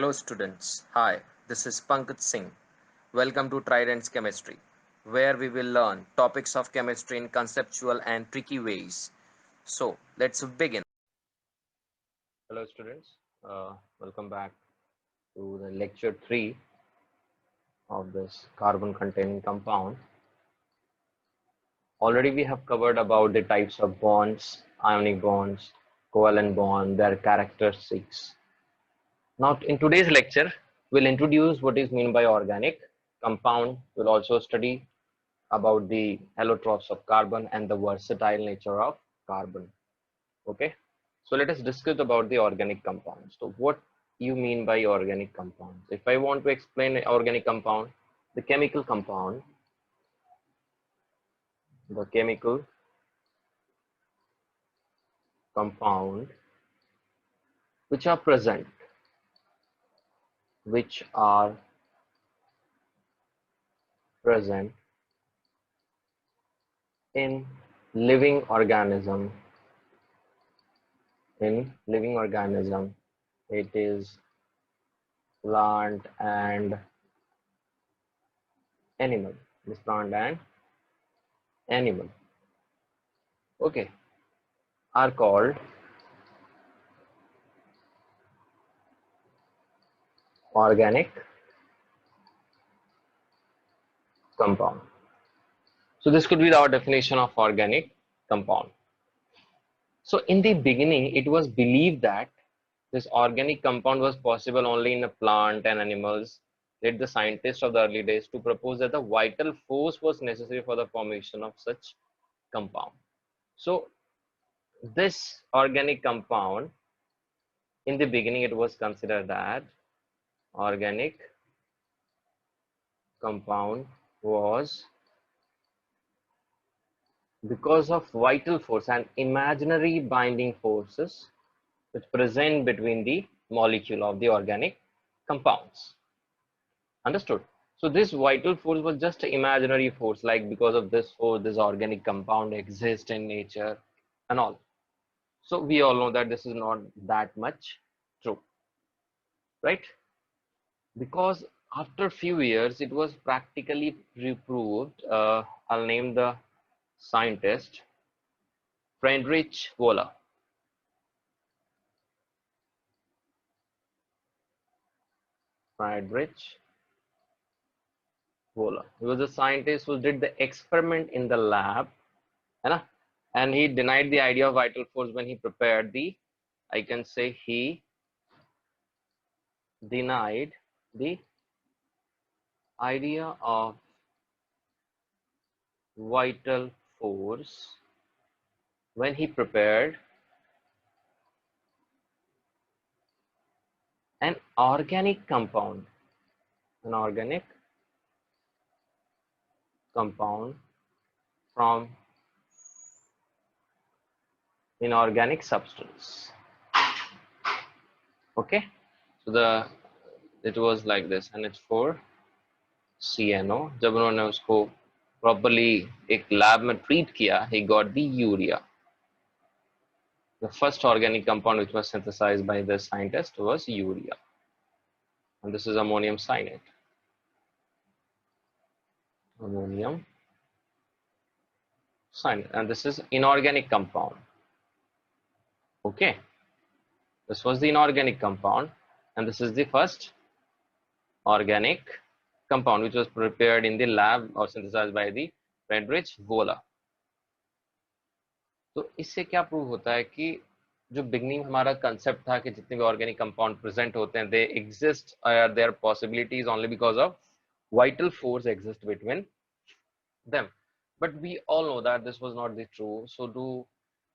Hello students. Hi, this is Pankaj Singh. Welcome to Trident's Chemistry, where we will learn topics of chemistry in conceptual and tricky ways. So, let's begin. Hello students. Welcome back to the lecture 3 of this carbon containing compound. Already we have covered about the types of bonds, ionic bonds, covalent bond, their characteristics. Now, in today's lecture, we'll introduce what is meant by organic compound. We'll also study about the allotropes of carbon and the versatile nature of carbon. Okay, so let us discuss about the organic compounds. So, what you mean by organic compounds? If I want to explain organic compound, the chemical compound, the chemical compound which are present, which are present in living organism. In living organism, it is plant and animal. This plant and animal, okay, are called organic compound. So this could be our definition of organic compound. So in the beginning, it was believed that this organic compound was possible only in a plant and animals. Led the scientists of the early days to propose that the vital force was necessary for the formation of such compound. So this organic compound, in the beginning, it was considered that organic compound was because of vital force and imaginary binding forces which present between the molecule of the organic compounds. Understood? So this vital force was just an imaginary force, like because of this force, this organic compound exists in nature and all. So we all know that this is not that much true, right? Because after few years, it was practically proved. I'll name the scientist Friedrich Wöhler. Friedrich Wöhler. He was a scientist who did the experiment in the lab, and he denied the idea of vital force when he prepared the, I can say he denied the idea of vital force when he prepared an organic compound, an organic compound from inorganic substance. Okay, so it was like this, NH4 CNO. जब उन्होंने उसको properly एक lab में treat किया, he got the urea. The first organic compound which was synthesized by the scientist was urea, and this is ammonium cyanide. Ammonium cyanide, and this is inorganic compound. Okay, this was the inorganic compound, and this is the first organic compound which was prepared in the lab or synthesized by the Friedrich Wöhler. तो इससे क्या prove होता है कि जो beginning हमारा concept था कि जितने भी ऑर्गेनिक कंपाउंड प्रेजेंट होते हैं, they exist there possibilities only because of vital force exists between them. But we all know that this was not the true. So to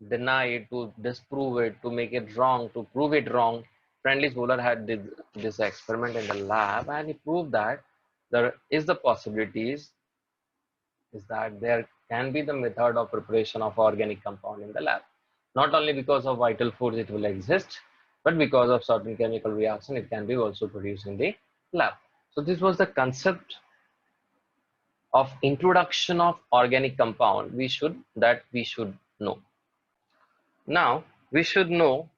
deny it, to disprove it, to make it wrong, to prove it wrong, Friedrich Wöhler had did this experiment in the lab, and he proved that there is the possibilities is that there can be the method of preparation of organic compound in the lab. Not only because of vital force it will exist, but because of certain chemical reaction it can be also produced in the lab. So this was the concept of introduction of organic compound we should know. Now we should know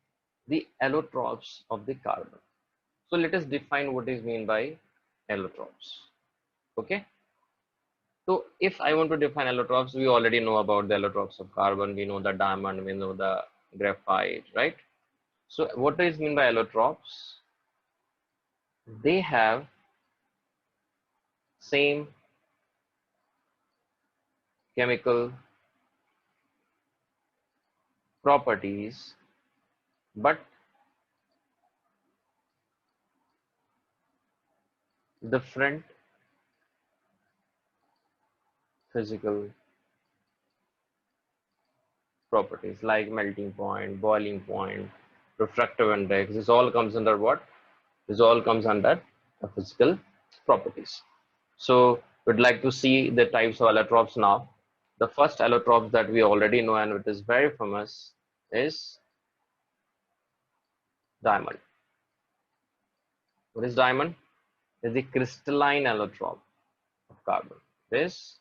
the allotropes of the carbon. So let us define what is mean by allotropes. Okay. So if I want to define allotropes, we already know about the allotropes of carbon. We know the diamond. We know the graphite, right? So what is mean by allotropes? They have same chemical properties, but different physical properties like melting point, boiling point, refractive index. This all comes under what? This all comes under the physical properties. So we'd like to see the types of allotropes now. The first allotrope that we already know and it is very famous is diamond. What is diamond? It is the crystalline allotrope of carbon. This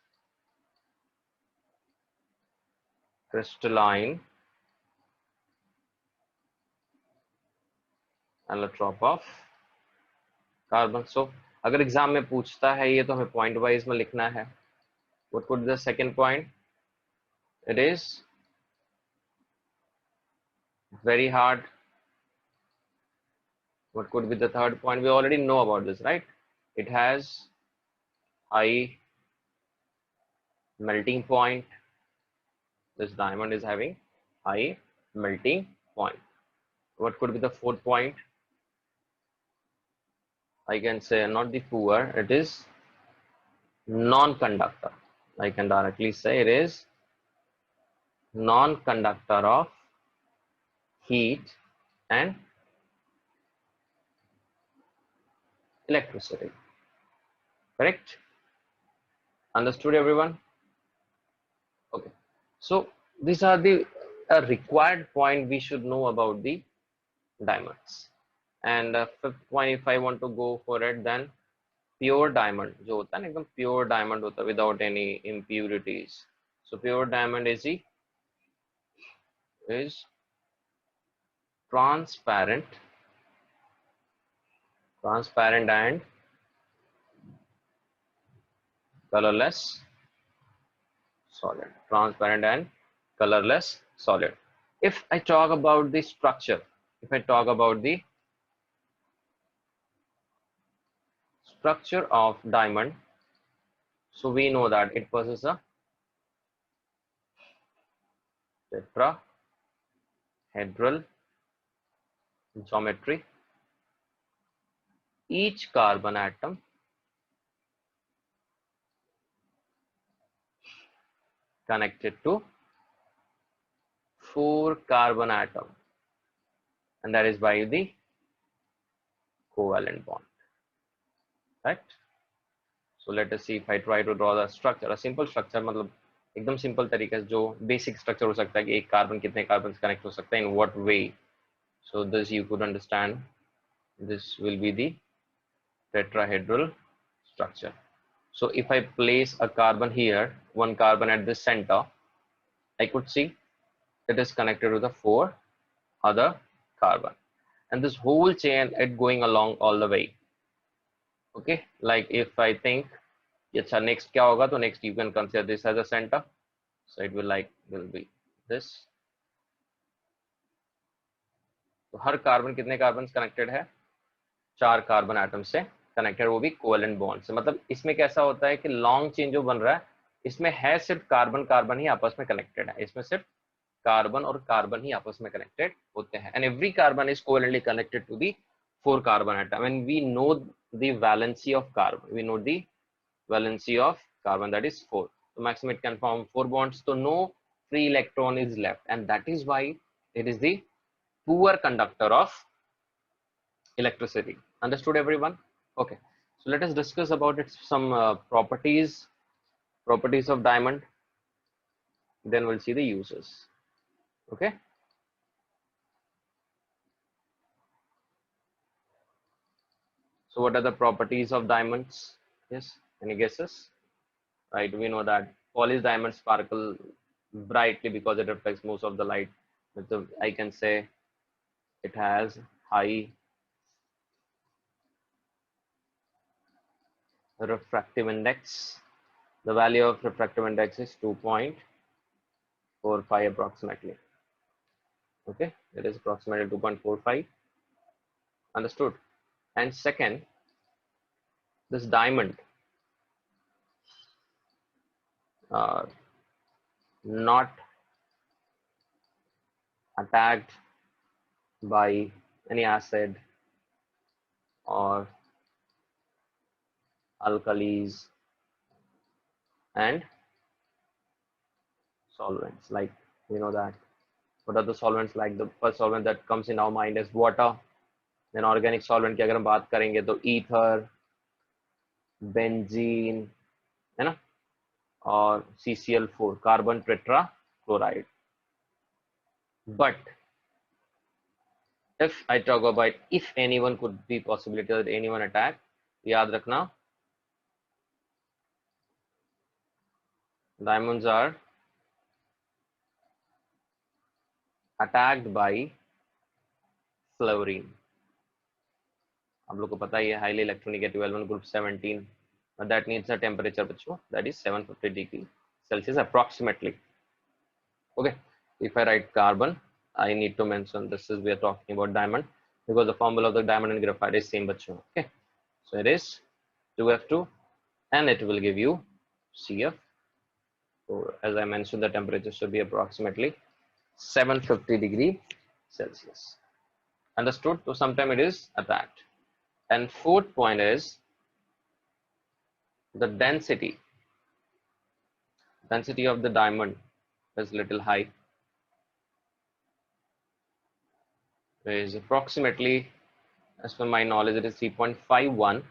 crystalline allotrope of carbon. So अगर exam में पूछता है ये तो हमें point wise में लिखना है. What could the second point? It is very hard. What could be the third point? We already know about this, right? It has high melting point. This diamond is having high melting point. What could be the fourth point? I can say not the poor, it is non-conductor. I can directly say it is non-conductor of heat and electricity. Correct? Understood, everyone? Okay. So these are the required point we should know about the diamonds. And fifth point, if I want to go for it, then pure diamond जो होता है ना एकदम pure diamond होता है without any impurities. So pure diamond is transparent and colorless solid. Transparent and colorless solid. If I talk about the structure, if I talk about the structure of diamond, so we know that it possesses a tetrahedral geometry. Each carbon atom connected to 4 carbon atom, and that is by the covalent bond, right? So let us see if I try to draw the structure, a simple structure, मतलब एकदम simple तरीके से जो basic structure हो सकता है कि एक कार्बन कितने कार्बन कनेक्ट हो सकता है, in what way. So this you could understand. This will be the tetrahedral structure. So if I place a carbon here, one carbon at the center, I could see it is connected to the 4 other carbon, and this whole chain it going along all the way. Okay, like if I think अच्छा next क्या होगा, तो next you can consider this as a center, so it will be this. तो हर carbon कितने carbon connected है? 4 carbon atom से connected, वो भी कोवेलेंट बॉन्ड से. मतलब इसमें कैसा होता है कि लॉन्ग चेन जो बन रहा है इसमें है सिर्फ कार्बन कार्बन ही आपस में कनेक्टेड है, इसमें सिर्फ कार्बन और कार्बन ही आपस में कनेक्टेड होते हैं. And every carbon is covalently connected to the 4 carbon atom. And we know the valency of carbon, we know the valency of carbon, that is 4. So maximum it can form 4 bonds, so no free electron is left, and that is why it is the poor conductor of electricity. Understood, everyone? Okay, so let us discuss about its some properties of diamond, then we'll see the uses. Okay, so what are the properties of diamonds? Yes, any guesses? Right, we know that polished diamonds sparkle brightly because it reflects most of the light. I can say it has high refractive index. The value of refractive index is 2.45 approximately. Okay, it is approximately 2.45. Understood. And second, this diamond not attacked by any acid or alkalis and solvents. Like we know that what are the solvents? Like the first solvent that comes in our mind is water. Then organic solvent की अगर हम बात करेंगे तो ether, benzene, है ना, और CCl4, carbon tetrachloride. But if I talk about if anyone could be possibility that anyone attack, याद रखना diamonds are attacked by fullerene. आप लोग को पता ही है highly electronegative element group 17, but that needs a temperature बच्चों that is 750 degree Celsius approximately. Okay, if I write carbon, I need to mention this is we are talking about diamond because the formula of the diamond and graphite is same बच्चों. Okay, so it is 2F2 and it will give you CF. So as I mentioned, the temperature should be approximately 750 degree Celsius. Understood? So sometime it is attacked. And fourth point is the density. Density of the diamond is little high. It is approximately, as per my knowledge, it is 3.51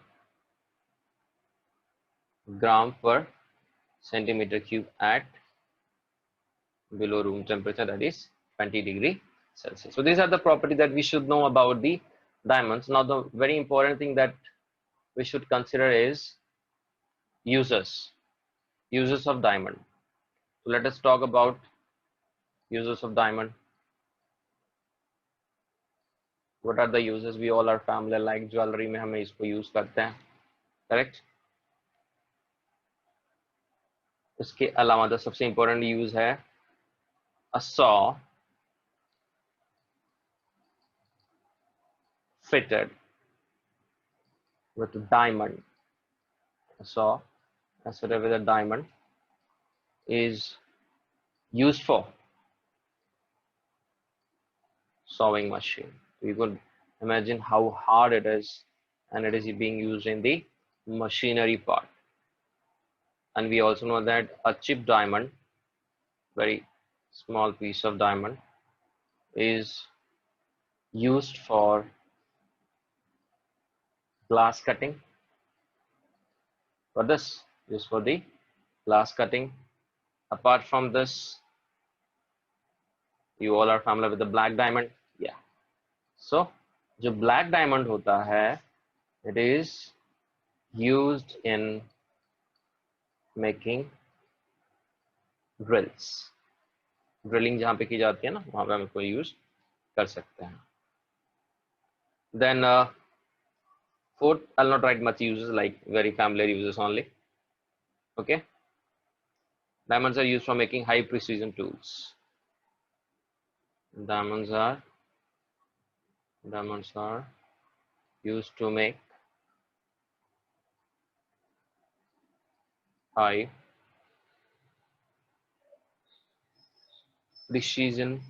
gram per centimeter cube at below room temperature, that is 20 degree Celsius. So these are the properties that we should know about the diamonds. Now the very important thing that we should consider is uses of diamond. So let us talk about uses of diamond. What are the uses? We all are familiar, like jewelry में हमें इसको use करते हैं, correct? इसके अलावा तो सबसे important use है a saw fitted with a diamond. A saw as fitted with a diamond is used for sawing machine. You could imagine how hard it is, and it is being used in the machinery part. And we also know that a chip diamond, very small piece of diamond, is used for glass cutting. For this, used for the glass cutting. Apart from this, you all are familiar with the black diamond. Yeah. So, जो black diamond होता है, it is used in making drills. Drilling जहाँ पे की जाती है ना, वहाँ पे हम इसको use कर सकते हैं. Then fourth, I'll not write much uses, like very familiar uses only. Okay. Diamonds are used for making high precision tools. Diamonds are used to make high precision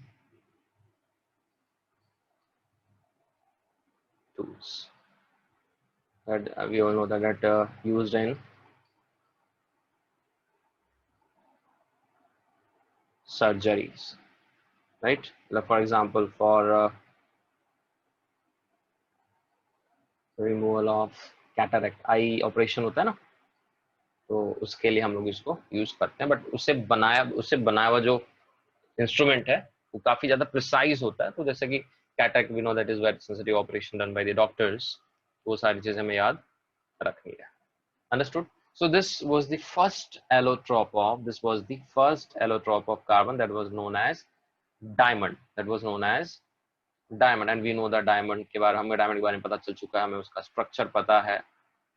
tools. That we all know that used in surgeries, right? Like for example, for removal of cataract, eye operation होता है ना, तो उसके लिए हम लोग इसको use करते हैं. बट उससे बनाया हुआ जो इंस्ट्रूमेंट है वो काफी ज्यादा प्रिसाइज होता है. तो जैसे कि cataract we know that is very sensitive operation done by the doctors, वो सारी चीजें हमें याद रखनी है. Understood? So this was the first allotrope of carbon that was known as diamond. And we know that diamond के बारे में, हमें diamond के बारे में पता चल चुका है, हमें उसका स्ट्रक्चर पता है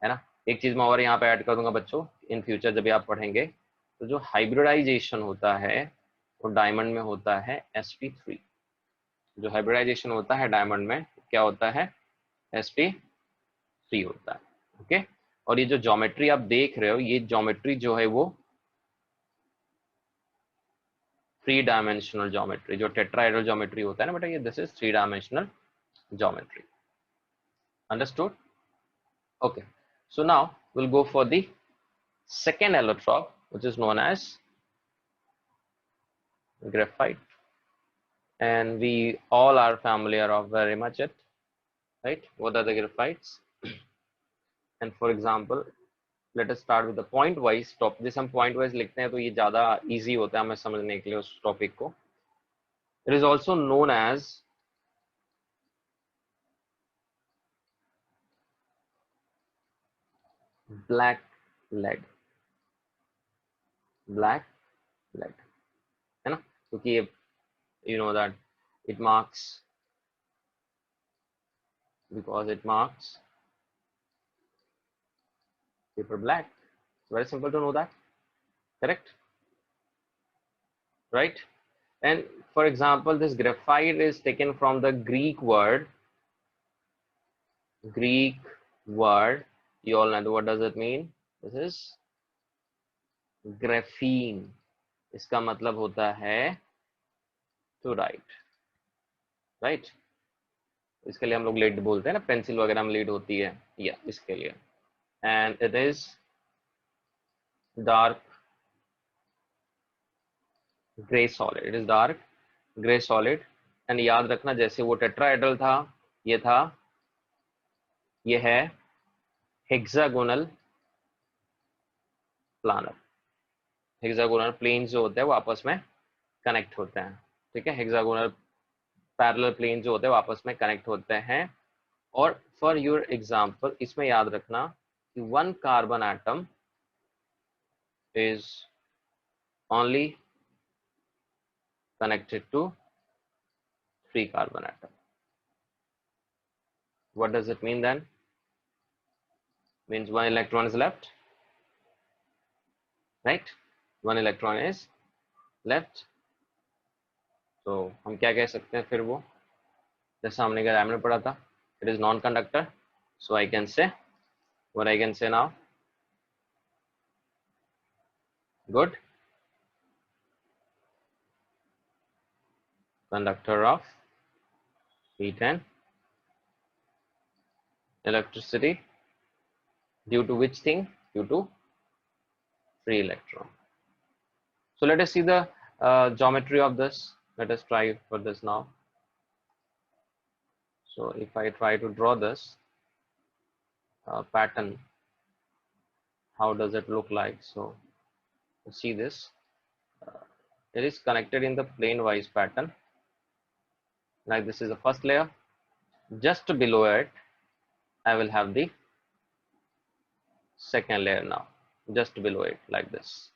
ना. एक चीज मैं और यहाँ पे ऐड कर दूंगा बच्चों, इन फ्यूचर जब भी आप पढ़ेंगे, तो जो हाइब्रिडाइजेशन होता है वो डायमंड में होता है sp3। जो हाइब्रिडाइजेशन होता है डायमंड में क्या होता है, sp3 होता है। ओके, और ये जो ज्योमेट्री आप देख रहे हो, ये ज्योमेट्री जो है वो 3 डायमेंशनल ज्योमेट्री, जो टेट्राहेड्रल ज्योमेट्री होता है ना बेटा, ये this is 3 dimensional geometry. Understood? Okay, so now we'll go for the second allotrope, which is known as graphite, and we all are familiar of very much it, right? What are the graphites? And for example, let us start with the point wise top। जैसे हम point wise लिखते हैं तो ये ज़्यादा easy होता है हमें समझने के लिए उस topic को। It is also known as black lead, black lead, है ना? क्योंकि ये you know that it marks, because it marks paper black. It's very simple to know that, correct? Right? And for example, this graphite is taken from the Greek word, you all know what does it mean? This is graphene। इसका मतलब होता है to write, right? इसके लिए हम लोग lead बोलते हैं ना, पेंसिल वगैरह में लीड होती है, या इसके लिए। and it is dark gray solid, it is dark gray solid। and याद रखना, जैसे वो टेट्राहेड्रल था, ये था, ये है हेक्सागोनल प्लानर। हेक्सागोनल प्लेन्स जो होते हैं वो आपस में कनेक्ट होते हैं, ठीक है? हेक्सागोनल पैरेलल प्लेन जो होते हैं वो आपस में कनेक्ट होते हैं। और फॉर योर एग्जांपल, इसमें याद रखना कि 1 carbon atom is only connected to 3 carbon atom। What does it mean then? Means 1 electron is left, right? 1 electron is left। तो हम क्या कह सकते हैं फिर वो, जैसा हमने एग्जाम में पढ़ा था, it is non-conductor। So I can say, what I can say now? Good, conductor of heat and electricity, due to which thing? Due to free electron। So let us see the geometry of this। Let us try for this now। So if I try to draw this pattern, how does it look like? So see this, it is connected in the plane wise pattern, like this is the first layer, just below it I will have the second layer now, just below it, like this।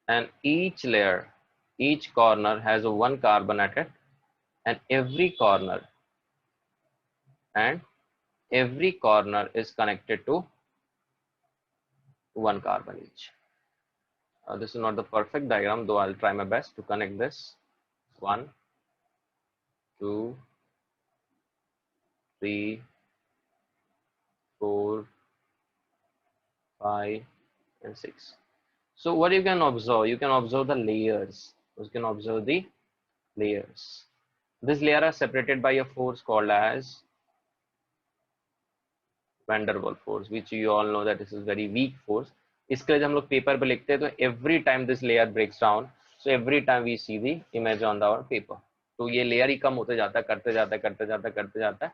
and each layer, each corner has a 1 carbon at it, and every corner is connected to 1 carbon each। This is not the perfect diagram, though I'll try my best to connect this 1 2 3 4 5 and 6। So what you can observe, you can observe the layers, you can observe the layers। This layer are separated by a force called as van der Waals force, which you all know that this is very weak force। इसके लिए जब हम लोग paper पे लिखते हैं तो every time this layer breaks down, so every time we see the image on our paper, तो ये लेयर ही कम होते जाता है, करते जाता है।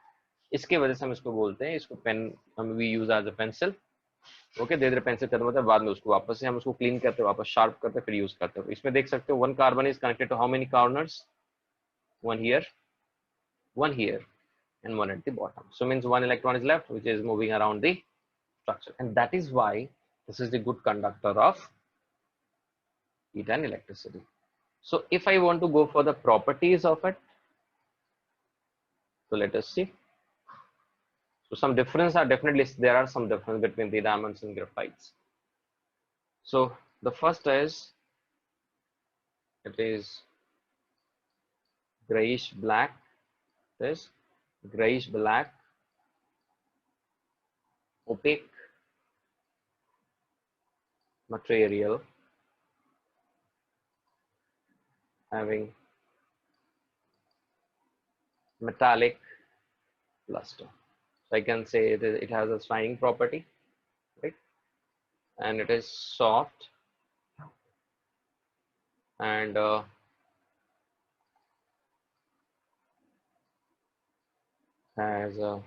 इसके वजह से हम इसको बोलते हैं, इसको पेन हम we use as a pencil. Okay, धीरे धीरे पेंसिल खत्म होता है, बाद में उसको वापस से हम उसको क्लीन करते हैं, वापस शार्प करते हैं, फिर यूज करते हैं। इसमें देख सकते हो 1 carbon is connected to how many corners, 1 here, 1 here, and 1 at the bottom। So means 1 electron is left, which is moving around the structure, and that is why this is the good conductor of heat and electricity। So if I want to go for the properties of it, so let us see। So some difference are definitely, there are some difference between the diamonds and graphites. So the first is, it is grayish black, this grayish black, opaque material having metallic luster. So I can say it has a shining property, right? And it is soft and has a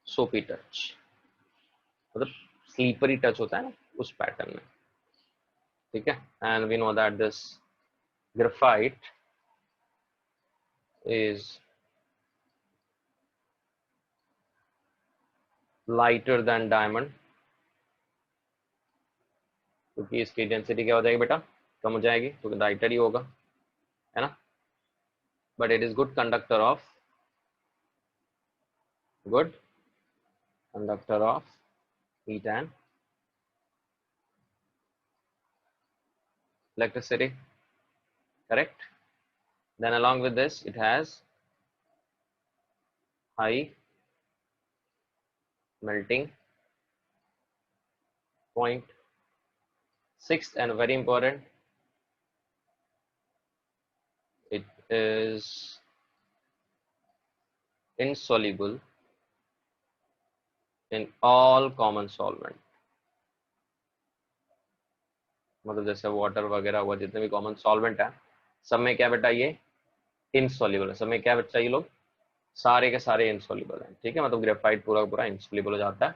soapy touch, मतलब slippery touch होता है ना उस pattern में, ठीक है? And we know that this graphite is lighter than diamond, क्योंकि इसकी डेंसिटी क्या हो जाएगी बेटा, कम हो जाएगी, तो लाइटर ही होगा, है ना? But it is good conductor of heat and electricity, correct? Then along with this, it has high melting point. Sixth and very important, it is insoluble in all common solvent. मतलब जैसे water वगैरह हुआ, जितने भी common solvent है सब में क्या बेटा ये इनसॉल्युबल है, सब में क्या बेटा ये लोग सारे के सारे इनसॉल्युबल हैं, ठीक है? मतलब ग्रेफाइट पूरा पूरा इनसॉल्युबल हो जाता है.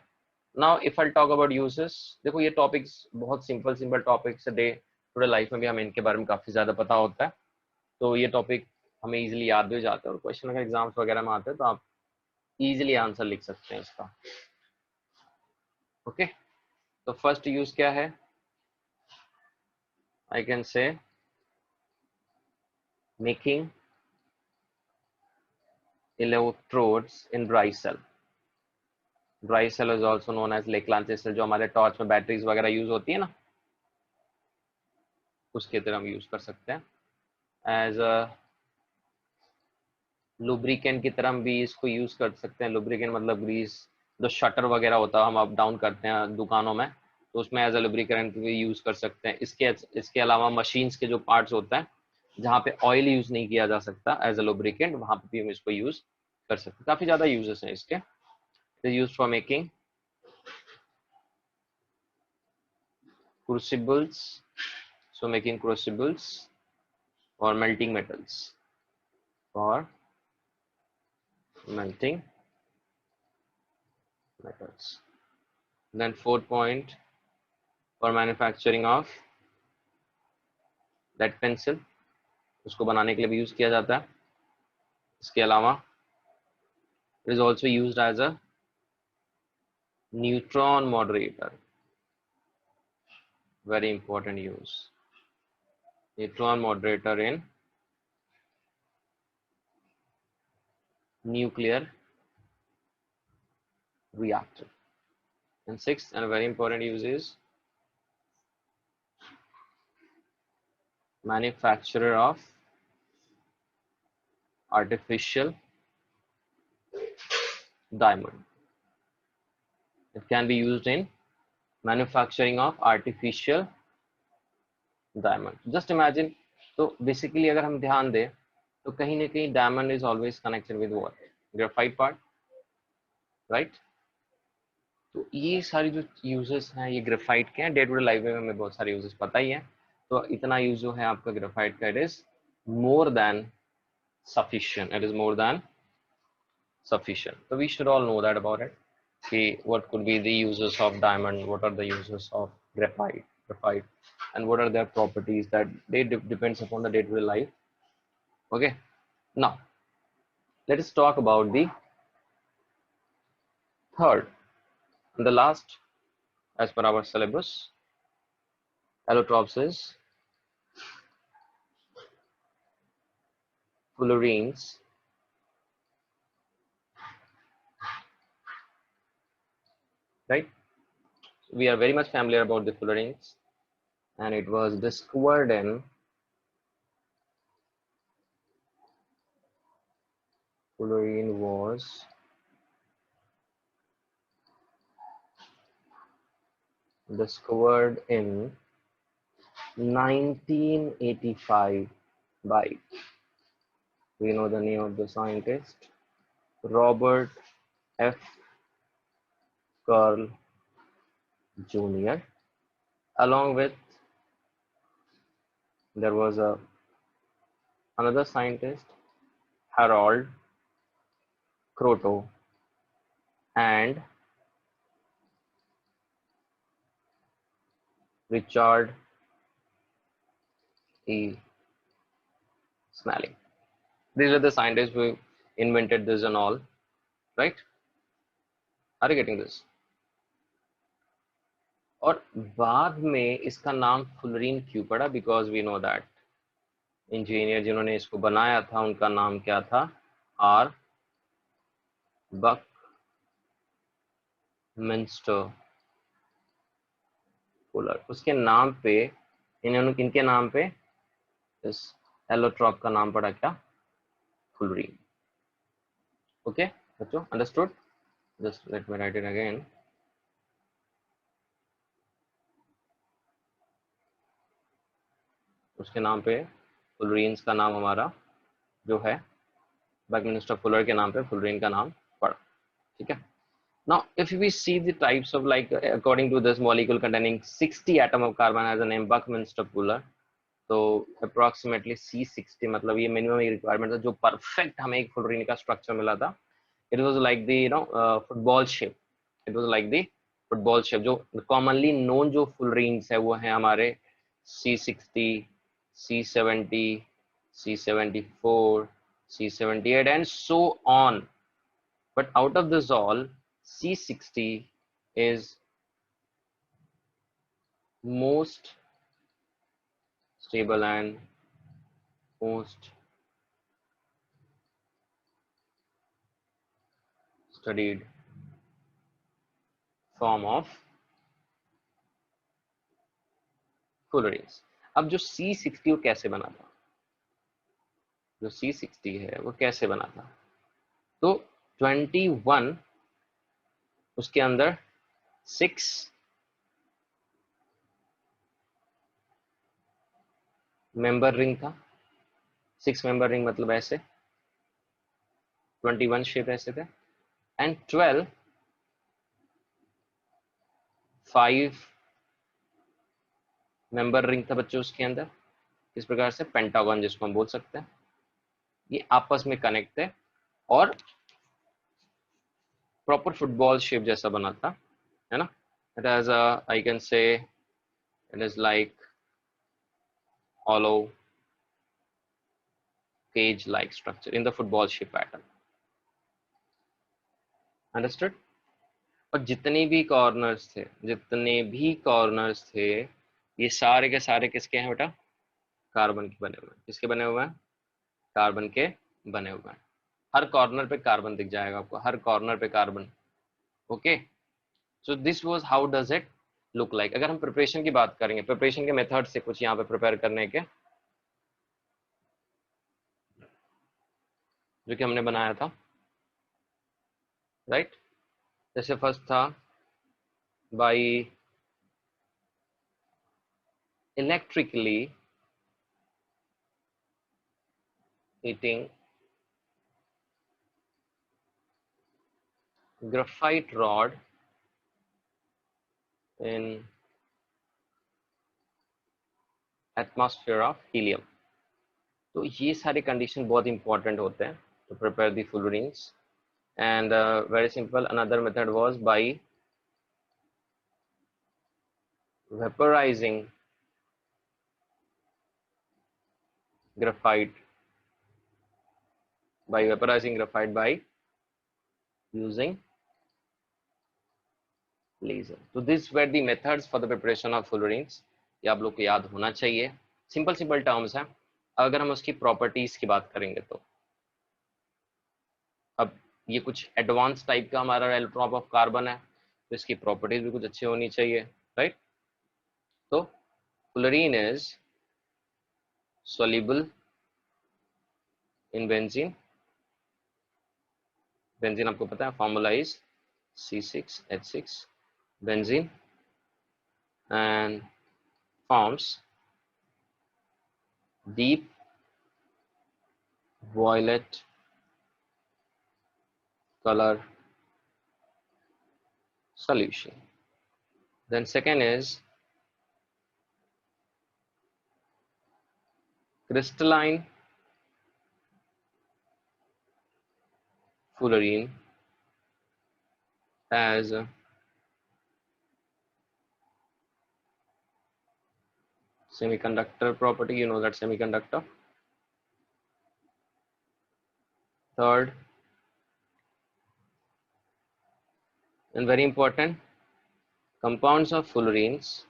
Now if I talk about uses, देखो ये टॉपिक्स बहुत सिंपल टॉपिक्स है, डे टू डे लाइफ में भी हमें इनके बारे में काफी ज्यादा पता होता है, तो ये टॉपिक हमें इजीली याद भी हो जाता है, और क्वेश्चन अगर एग्जाम्स वगैरह में आते हैं तो आप इजीली आंसर लिख सकते हैं इसका. ओके, तो फर्स्ट यूज क्या है, I can say making electrodes in dry cell. Dry cell is also known as Lakeland cell, जो हमारे टॉर्च में बैटरीज वगैरह यूज होती है ना, उसके तरह हम यूज कर सकते हैं. एज अ लुब्रिकेंट की तरह हम भी इसको यूज कर सकते हैं. लुब्रिकेंट मतलब ग्रीस, जो शटर वगैरह होता है हम अप डाउन करते हैं दुकानों में, तो उसमें एज अ लुब्रिकेंट भी यूज कर सकते हैं. इसके अलावा मशीन्स के जो पार्ट्स होता है जहाँ पे ऑयल यूज नहीं किया जा सकता एज अ लुब्रिकेंट, वहां पे भी हम इसको यूज कर सकते हैं. काफी ज्यादा यूजेस हैं इसके. It is used for making crucibles, so making crucibles or melting metals, or melting metals. Then fourth point, for manufacturing of lead pencil, उसको बनाने के लिए भी यूज किया जाता है. इसके अलावा it is also used as a neutron moderator, very important use, neutron moderator in nuclear reactor. And sixth and very important use is manufacturer of artificial diamond. It can be used in manufacturing of artificial diamond. Just imagine, तो basically अगर हम ध्यान दें तो कहीं ना कहीं diamond is always connected with what? Graphite part, right? तो ये सारी जो यूजेस हैं ये ग्रेफाइट के हैं. डे टू डे लाइफ में हमें बहुत सारे यूजेस पता ही है, तो इतना यूज जो है आपका ग्रेफाइट का, it is more than sufficient. It is more than sufficient. So we should all know that about it. See what could be the uses of diamond, what are the uses of graphite, and what are their properties that they depends upon the day-to-day life. Okay. Now let us talk about the third and the last, as per our syllabus, allotropes is fullerenes right? We are very much familiar about the fullerenes, and it was discovered in fullerene was discovered in 1985 by, we know the name of the scientist, Robert F. Curl Jr. Along with, there was another scientist, Harold Kroto, and Richard E. Smalling. These are the scientists who invented this and all, right? Are you getting this? और बाद में इसका नाम fullerene क्यों पड़ा? Because we know that engineer जिन्होंने इसको बनाया था उनका नाम क्या था? R Buckminster Fuller. उसके नाम पे इन्होंने, इनके नाम पे इस एलोट्रॉप का नाम पड़ा क्या? फुलरीन। ओके बच्चों, understood? Just let me right it again. उसके नाम पे फुलरीन्स का नाम हमारा जो है बकमिंस्टर फुलर के नाम पे फुलरीन का नाम पड़ा, ठीक है? Now, if we see the types of, like, according to this molecule containing 60 atom of carbon has a name Buckminster Fuller, तो approximately C60 मतलब ये minimum requirement था जो perfect हमें एक fullerene का structure मिला था. It was like the football shape. It was like the football shape. जो commonly known जो fullerenes है वो है हमारे C60, C70, C74, C78 and so on. But out of this all, C60 is most stable and most studied form of fullerenes. अब जो C60 वो कैसे बना था? जो C60 है वो कैसे बना था? तो 21 उसके अंदर 6 मेंबर रिंग था. 6 मेंबर रिंग मतलब ऐसे 21 शेप ऐसे थे, एंड 12 5 मेंबर रिंग था बच्चों उसके अंदर. इस प्रकार से पेंटागन जिसको हम बोल सकते हैं, ये आपस में कनेक्ट है और प्रॉपर फुटबॉल शेप जैसा बना था, है ना? It has I can say it is like hollow cage like structure in the football shape pattern. Understood? और जितने भी कॉर्नर्स थे ये सारे के सारे किसके हैं बेटा? कार्बन के बने हुए हैं. किसके बने हुए हैं? कार्बन के बने हुए हैं. हर कॉर्नर पे कार्बन दिख जाएगा आपको, हर कॉर्नर पे carbon. Okay, so this was how does it look like. अगर हम प्रिपरेशन की बात करेंगे, प्रिपरेशन के मेथड से कुछ यहाँ पे प्रिपेयर करने के जो कि हमने बनाया था, राइट? जैसे फर्स्ट था by electrically heating graphite rod in atmosphere of helium. तो ये सारे कंडीशन बहुत इंपॉर्टेंट होते हैं to prepare the fullerenes. And very simple, another method was by vaporizing graphite by using laser. So these were the methods for the preparation of fullerenes. ये आप लोग को याद होना चाहिए. सिंपल टर्म्स हैं. अगर हम उसकी प्रॉपर्टीज की बात करेंगे तो अब ये कुछ एडवांस टाइप का हमारा एलोट्रॉप ऑफ कार्बन है. तो इसकी प्रॉपर्टीज भी कुछ अच्छी होनी चाहिए, राइट। तो fullerene is soluble in benzene. Benzene आपको पता है formula is C6H6 benzene and forms deep violet color solution. Then second is crystalline fullerene as a semiconductor property, you know that semiconductor. Third, and very important, compounds of fullerenes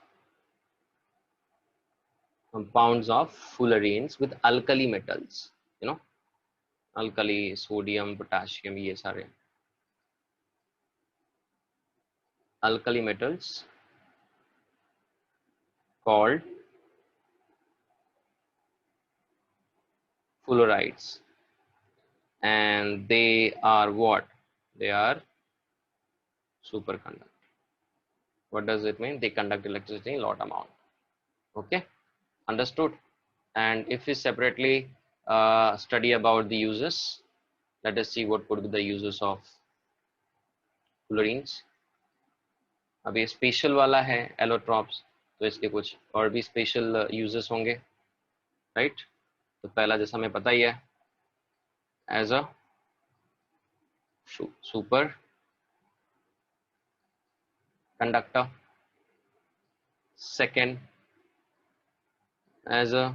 with alkali metals, you know, alkali, sodium, potassium, ये सारे alkali metals called fullerides, and they are what? They are superconductor. What does it mean? They conduct electricity in lot amount. Okay, understood. And if we separately study about the uses, let us see what could be the uses of fullerenes. अब ये special वाला है allotropes, तो इसके कुछ और भी special uses होंगे, राइट। तो पहला जैसा हमें पता ही है, as a superconductor. Second, as a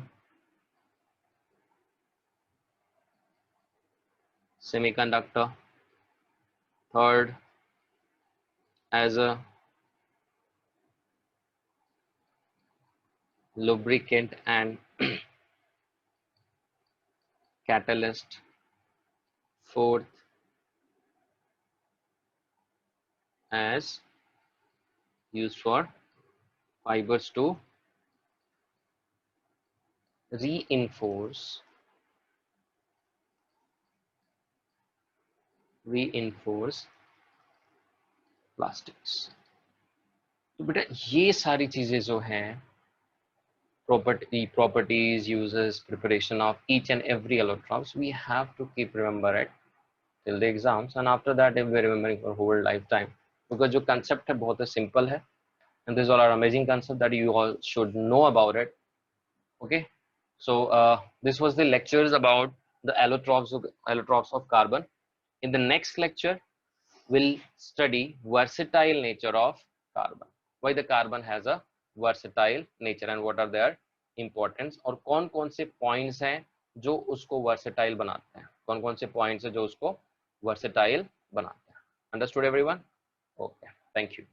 semiconductor. Third, as a lubricant and catalyst. Fourth, as used for fibers to reinforce plastics. तो बेटा ये सारी चीजें जो हैं, properties, uses, preparation of each and every allotropes, we have to keep remember it till the exams, and after that if we're remembering for whole lifetime, because जो concept है बहुत simple है, and these all are amazing concept that you all should know about it. Okay, so this was the lectures about the allotropes of carbon. In the next lecture we'll study versatile nature of carbon, why the carbon has a versatile nature and what are their importance, और कौन कौन से points हैं जो उसको versatile बनाते हैं, कौन कौन से points हैं जो उसको versatile बनाते हैं. Understood everyone? Okay, thank you.